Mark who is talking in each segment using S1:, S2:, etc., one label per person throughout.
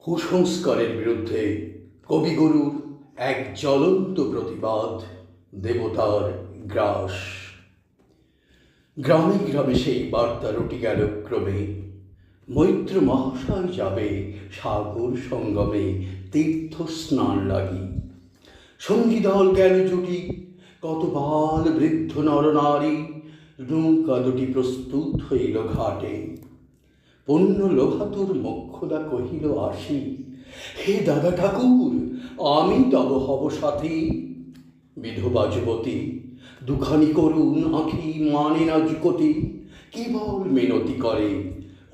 S1: কুসংস্কারের বিরুদ্ধে কবিগুরুর এক জ্বলন্ত প্রতিবাদ, দেবতার গ্রাস। গ্রামে গ্রামে সেই বার্তা রটি গেল ক্রমে, মৈত্র মহাশয় যাবে সাগর সঙ্গমে তীর্থ স্নান লাগি। সঙ্গী দল গেল জুটি, কত বাল বৃদ্ধ নরনারী, নৌকা দুটি প্রস্তুত হইল ঘাটে। পণ্য লোহাতুর মোক্ষদা কহিল আসি, হে দাদা ঠাকুর আমি তব হব সাথী। বিধবা যুবতী দুখানি করুণ আঁখি মানে না যুকতি, কেবল মিনতি করে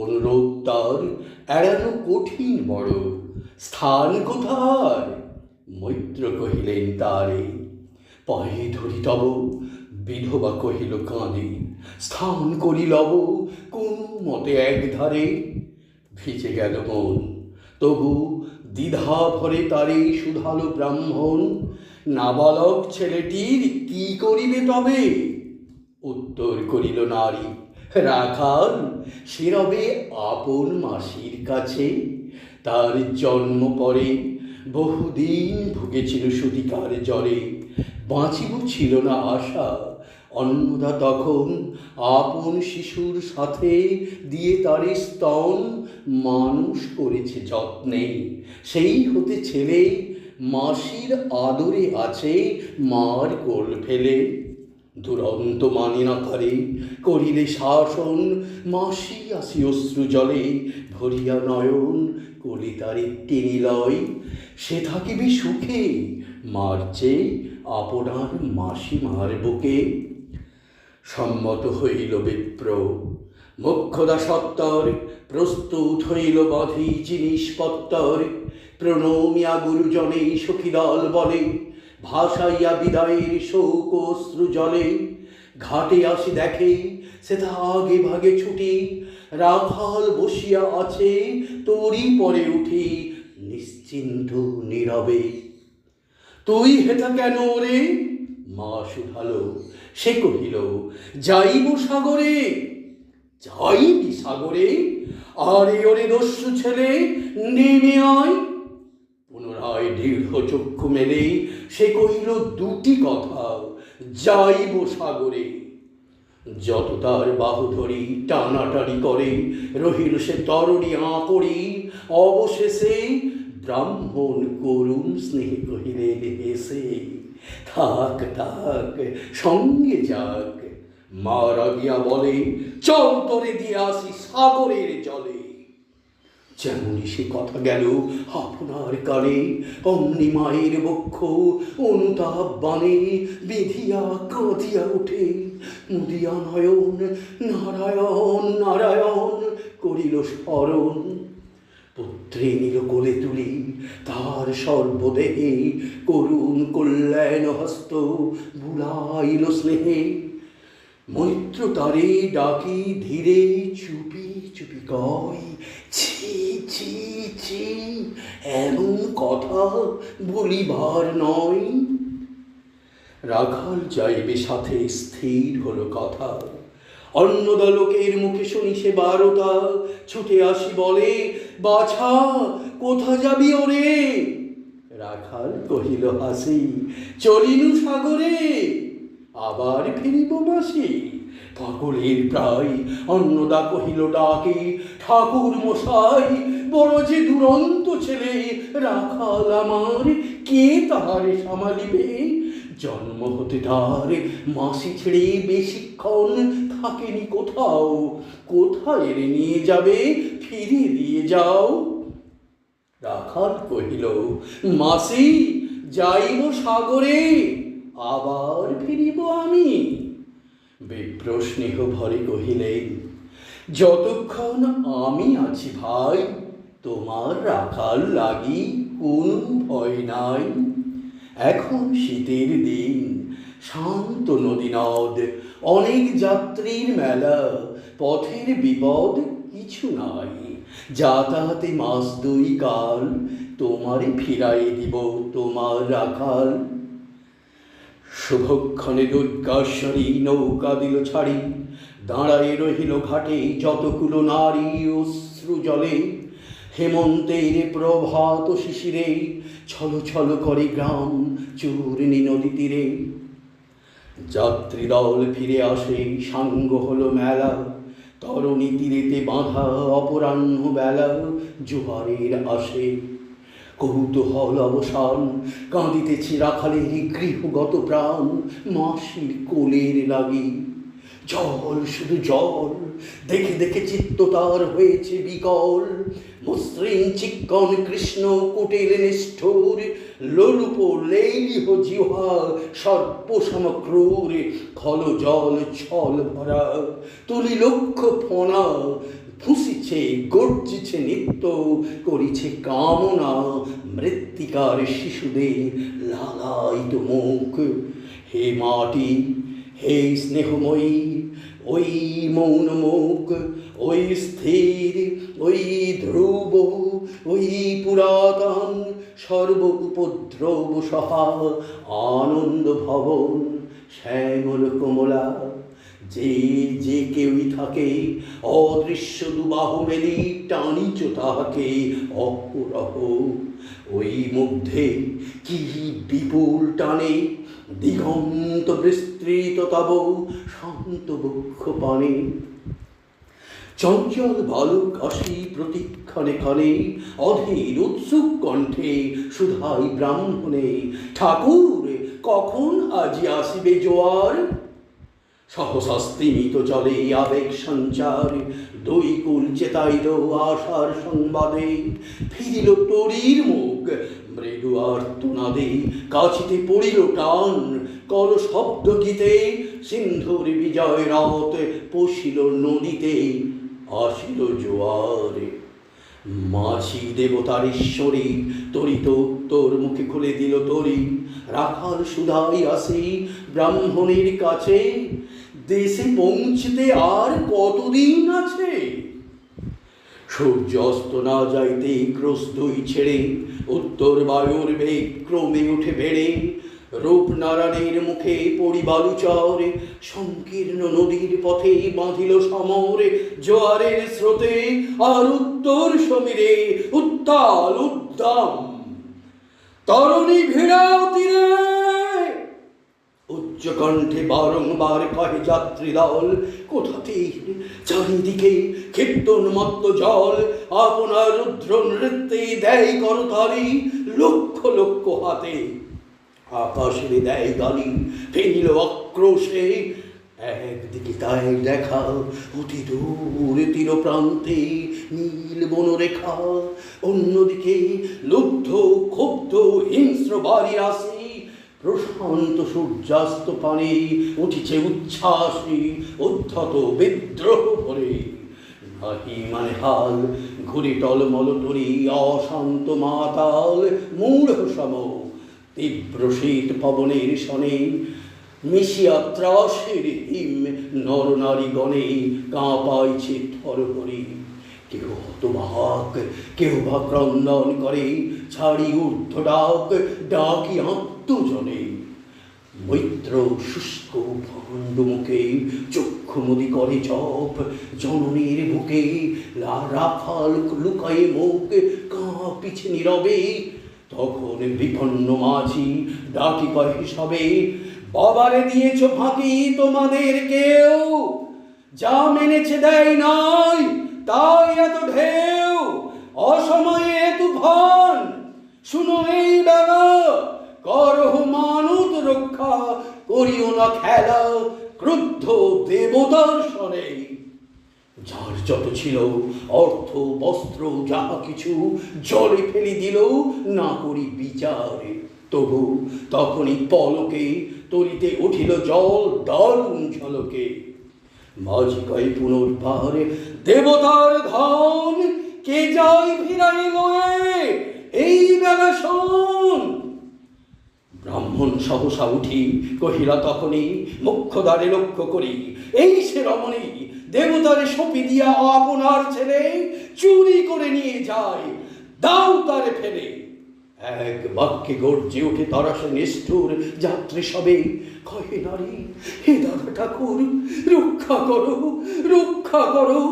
S1: অনুরোধ তার এড়ানো কঠিন বড়। স্থান কোথায়? মৈত্র কহিলেন তারে, পায়ে ধরি তব। বিধবা কহিল কাঁদি, স্থান করি লব কোন মতে একধারে। ভিজে গেল মন, তবু দ্বিধা ভরে তারে শুধালো ব্রাহ্মণ, নাবালক ছেলেটির কি করিবে তবে? উত্তর করিল নারী, রাখাল সে রবে আপন মাসির কাছে। তার জন্ম পরে বহুদিন ভুগেছিল সুতিকার জ্বরে, বাঁচিব ছিল না আশা। অন্নদা তখন আপন শিশুর সাথে দিয়ে তারে স্তন মানুষ করেছে যত্নে। সেই হতে ছেলে মাসির আদরে আছে মার কোল ফেলে। দুরন্ত মানে না তারে করিলে শাসন, মাসি আসি অশ্রু জলে ভরিয়া নয়ন। কলিতারে টেনে লয় সে থাকিবে সুখে, মারছে আপনার মাসিমার বুকে। সম্মত হইল বিপ্র, মোক্ষদা সত্তর প্রস্তুত হইল বাঁধি জিনিসপত্তর। প্রণমিয়া গুরুজনে সখীদল বলে, ভাসাইয়া বিদায়ের শোক অশ্রু জলে। ঘাটে আসি দেখে সে আগে ভাগে ছুটি, রাখাল বসিয়া আছে তোরই পরে উঠি নিশ্চিন্ত নীরবে। তুই হেথা কেন রে? মা শুধালো, সে কহিল, যাইব সাগরে। যাইবি সাগরে? আরে ওরে দস্যু ছেলে নেমে আয়। পুনরায় দীর্ঘ চক্ষু মেলে সে কহিল দুটি কথা, যাইব সাগরে। যত তার বাহু ধরি টানাটানি করে রহিল সে তরণী আঁকড়ি। অবশেষে ব্রাহ্মণ করুণ স্নেহে কহিলেন হেসে, থাক থাক সঙ্গে যাক। মা রাগিয়া বলে, চল তোরে দিয়ে আসি সাগরের জলে। যেমনই সে কথা গেল আপনার কানে, অমনি মায়ের বক্ষ অনুতাপ বানে বিধিয়া কাঁদিয়া ওঠে। মুদিয়া নয়ন নারায়ণ নারায়ণ করিল স্মরণ। পুত্রে নিল কোলে তুলি তার সর্বদেহে, করুণ কল্যাণ হস্ত বুলাইল স্নেহে। মৈত্র তারে ডাকি ধীরে চুপি চুপি কয়, ছি ছি ছি এমন কথা বলিবার নয়। রাখাল যাইবে সাথে স্থির হলো কথা। অন্নদা লোকের মুখে শুনি সে বারতা, ছুটে আসি বলে, বাছা কোথা যাবি ওরে? রাখাল কহিল হাসি, চলিনু সাগরে আবার ফিরিব মাসি। পাগলের প্রায় অন্নদা কহিল ডাকে, ঠাকুর মশাই বড় যে দুরন্ত ছেলে রাখাল আমার, কে তাহারে সামালিবে? জন্ম হতে তার মাসি ছেড়ে বেশিক্ষণ থাকেনি কোথাও। কোথায় রে নিয়ে যাবে ফিরিয়ে দিয়ে যাও। রাখাল কহিল, মাসি যাইব সাগরে আবার ফিরিব আমি। বিপ্র স্নেহ ভরে কহিলেন, যতক্ষণ আমি আছি ভাই তোমার রাখাল লাগি কোনো ভয় নাই। এখন শীতের দিন, শান্ত নদী নদ, অনেক যাত্রীর মেলা, পথের বিপদ কিছু নাই। যাতায়াতে মাস দুই কাল তোমারে ফিরাই দিব তোমার রাখাল। শুভক্ষণে দুর্গাশ্বরী নৌকা দিল ছাড়ি, দাঁড়ায় রহিল ঘাটে যতগুলো নারী অশ্রু জলে। হেমন্তের প্রভাত শিশিরে ছল ছল করে গ্রাম চূর্ণী নদী তীরে। যাত্রী দল ফিরে আসে, সাঙ্গ হলো মেলা, তরণী তীরেতে বাঁধা অপরাহ্ন বেলা জোয়ারের আসে। কৌতূহল অবসান, কাঁদিতেছে রাখালের গৃহগত প্রাণ মাসির কোলের লাগি। জল শুধু জল, দেখে দেখে চিত্ত তার হয়েছে বিকল। মসৃণ চিক্কণ কৃষ্ণ কুটিল নিষ্ঠুর, লোলুপ লেলিহ জিহ্বা সর্প সমক্রূর। খল জল ছল ভরা, তুলি লক্ষ ফণা, ফুঁসিছে গর্জিছে নিত্য, করিছে কামনা মৃত্তিকার শিশুদের লালায়িত মুখ। হে মাটি, হে স্নেহময়ী, ওই মৌন মুখ, ওই স্থির, ওই ধ্রুব, ওই পুরাতন সর্ব উপদ্রব সহা আনন্দ ভবন শ্যামল কমলা। যে যে কেউই থাকে অদৃশ্য দুবাহু মেলি টানিচ তাহাকে অপরহ। ওই মধ্যে কি বিপুল টানে দিগন্ত বিস্তৃত তব শান্ত বক্ষ পানে। চঞ্চল বালক আসি প্রতিক্ষণে ক্ষণে, অধীর উৎসুক কণ্ঠে সুধাই ব্রাহ্মণে। ঠাকুর, কখন আজি আসিবে জোয়ার? সহসা স্তিমিত জলে আবেগ সঞ্চার, দুই কুল চেতাইল আশার সংবাদে। ফিরিল তরীর মুখ মৃদু আর্তনাদে, কাছিতে পড়িল টান কর শব্দ গীতে। সিন্ধুর বিজয় রাত পশিল নদীতে, আসিল জোয়ারে। মাঝি দেবতার ঈশ্বরী তরিত উত্তর মুখে খুলে দিল তরি। রাখাল সুধাই আসে ব্রাহ্মণের কাছে, দেশে পৌঁছতে আর কতদিন আছে? সূর্য অস্ত না যাইতে ক্রোশ দুই ছেড়ে, উত্তর বায়ুর বেগ ক্রমে উঠে বেড়ে। রূপনারায়ণের মুখে পরিবালুচর, সংকীর্ণ নদীর পথে বাঁধিল সমর। জোয়ারের স্রোতে আর উত্তর সমীরে উত্তাল উদ্দাম, তরণী ভিড়াও তীরে। উচ্চ কণ্ঠে বারংবার কহে যাত্রী দল, কোথাতে চারিদিকে কীর্তনমত্ত জল। আপনার রুদ্র নৃত্যে দেয় করতালি, লক্ষ লক্ষ হাতে আকাশের দেয় গালি। ফেনিল আক্রোশে একদিকে তাই দেখা, অতি দূর তীর প্রান্তে নীল বনরেখা। অন্যদিকে লুব্ধ ক্ষুব্ধ হিংস্র বাড়ি আসি। প্রশান্ত সূর্যাস্ত পানে উঠিছে উচ্ছ্বাসী উদ্ধত বিদ্রোহ ভরে। নাহি মানে হাল, ঘুরি টলমল তরি অশান্ত মাতাল মূঢ় সম। তীব্র শীত পবনের শনে মিশিয়া ত্রাসের হিম নর নারী গণে কাঁপাইছে থরহরি। কেউ হতবাক, কেউ বা ক্রন্দন করে, ছাড়ি ঊর্ধ্ব ডাক ডাকি আত্মজনে। মৈত্র শুষ্ক ভণ্ড মুখে চক্ষু নদী করে জপ, জননীর বুকে রাখাল লুকায়ে মুখ কাঁপিছে নীরবে। তখন বিপন্ন মাঝি ডাকি কহে সবে, বাবারে দিয়েছ ফাঁকি তোমাদের কেউ, যা মেনেছে দেয় নাই তাই এত ঢেউ। অসময়ে তুফান, শুনো এই বেলা, করহ মানত রক্ষা, করিও না খেলা ক্রুদ্ধ দেবতার স্বরে। যার যত ছিল অর্থ বস্ত্র যাহা কিছু জলে ফেলি দিল না করি বিচারে। তবু তখনই পলকে তরিতে উঠিল জল দারুণ ঝলকে। মাঝি কয় পুনর্বার, দেবতার ধন কে যায় ফিরাইল এই বেলা শোন। ব্রাহ্মণ সহসা উঠি কহিলা তখনই মুখ্যদ্বারে লক্ষ্য করি, এই সে রমণী দেবতারে সঁপি দিয়া আপনার ছেলে চুরি করে নিয়ে যায়, দাও তারে ফেলে। এক বাক্যে গর্জে উঠে তরাসে নিষ্ঠুর যাত্রী সবে। কহে নারী, হে দাদা ঠাকুর, রক্ষা করো রক্ষা করো।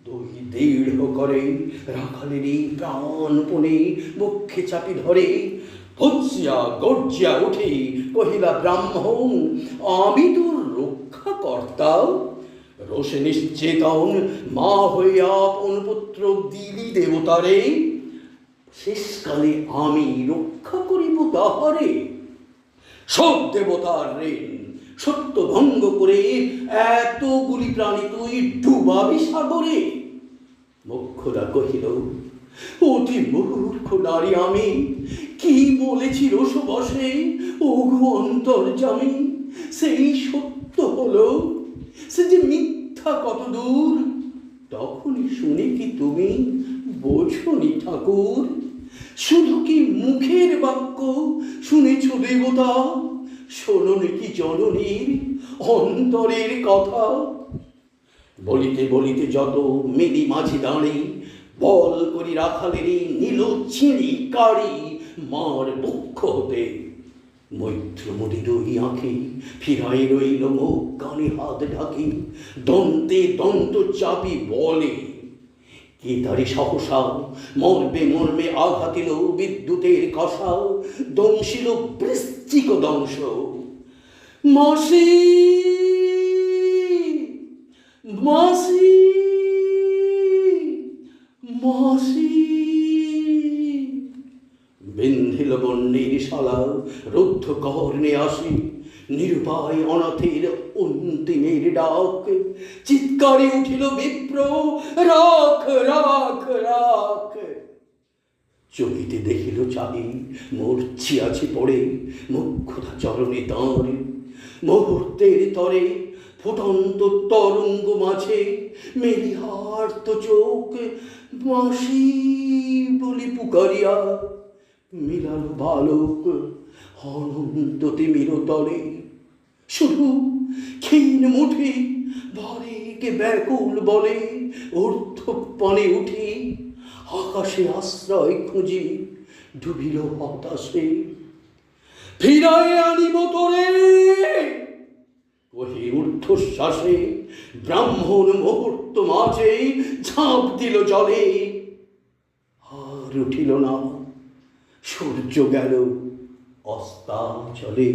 S1: দুই দৃঢ় করে রাখালেরই প্রাণপণে বক্ষে চাপি ধরে ভৎসিয়া গর্জিয়া উঠে কহিলা ব্রাহ্মণ, আমি তোর রক্ষা কর্তা। রোষে নিশ্চেতন মা হইয়া আপন পুত্র দিলি দেবতারে, শেষকালে আমি রক্ষা করিব তাহারে। সব দেবতার ঋণ সত্য ভঙ্গ করে এতগুলি প্রাণী তুই ডুবাবি সাগরে। মোক্ষদা কহিল, অতি মূর্খ নারী আমি, কি বলেছি রসবশে ওগো অন্তর্যামী। সেই সত্য হলো, সে যে মিথ্যা কত দূর। তখনই শুনে কি তুমি বোঝনি ঠাকুর? শুধু কি মুখের বাক্য শুনেছ দেবতা, শোনোনি কি জননীর অন্তরের কথা? বলিতে বলিতে যত মেলি মাঝি দাঁড়ি, বল করি রাখালেরই নীল ছিঁড়ি কাড়ি মার বক্ষ হতে। মৈত্র মুদি দুই আঁখি ফিরাই রইল মুখ, কানে হাত ঢাকি দন্তে দন্ত চাপি বলে, কে তারি সহসা মর্মে মর্মে আঘাতিল বিদ্যুতের কষা, দংশিল বৃশ্চিক দংশ। মাসি মাসি মাসি বিন্ধিল বন্যের শালা রুদ্ধ কর্ণে আসি, নিরুপায় অনাথের অন্তিমের ডাক। চিৎকারে উঠিল বিপ্র, রাখ রাখ রাখ। চকিতে দেখিল চাহি মূর্ছিয়াছি পড়ে, মোক্ষদা চরণে তাঁর। মুহূর্তের তরে ফুটন্ত তরঙ্গ মাঝে মেলিহার্ত চোখ, মাসি বলি পুকারিয়া মিলাল বালক অনন্ত তিমির তলে। শুধু ক্ষীণ মুঠি ভারিকে ব্যাকুল বলে ঊর্ধ্বপানে উঠি, আকাশে আশ্রয় খুঁজি ডুবিল হতাশে। ফিরায় আনিব তোরে ওহি ঊর্ধ্বশ্বাসে, ব্রাহ্মণ মুহূর্ত মাঝে ঝাঁপ দিল জলে। আর উঠিল না, সূর্য গেল অস্তাচলে।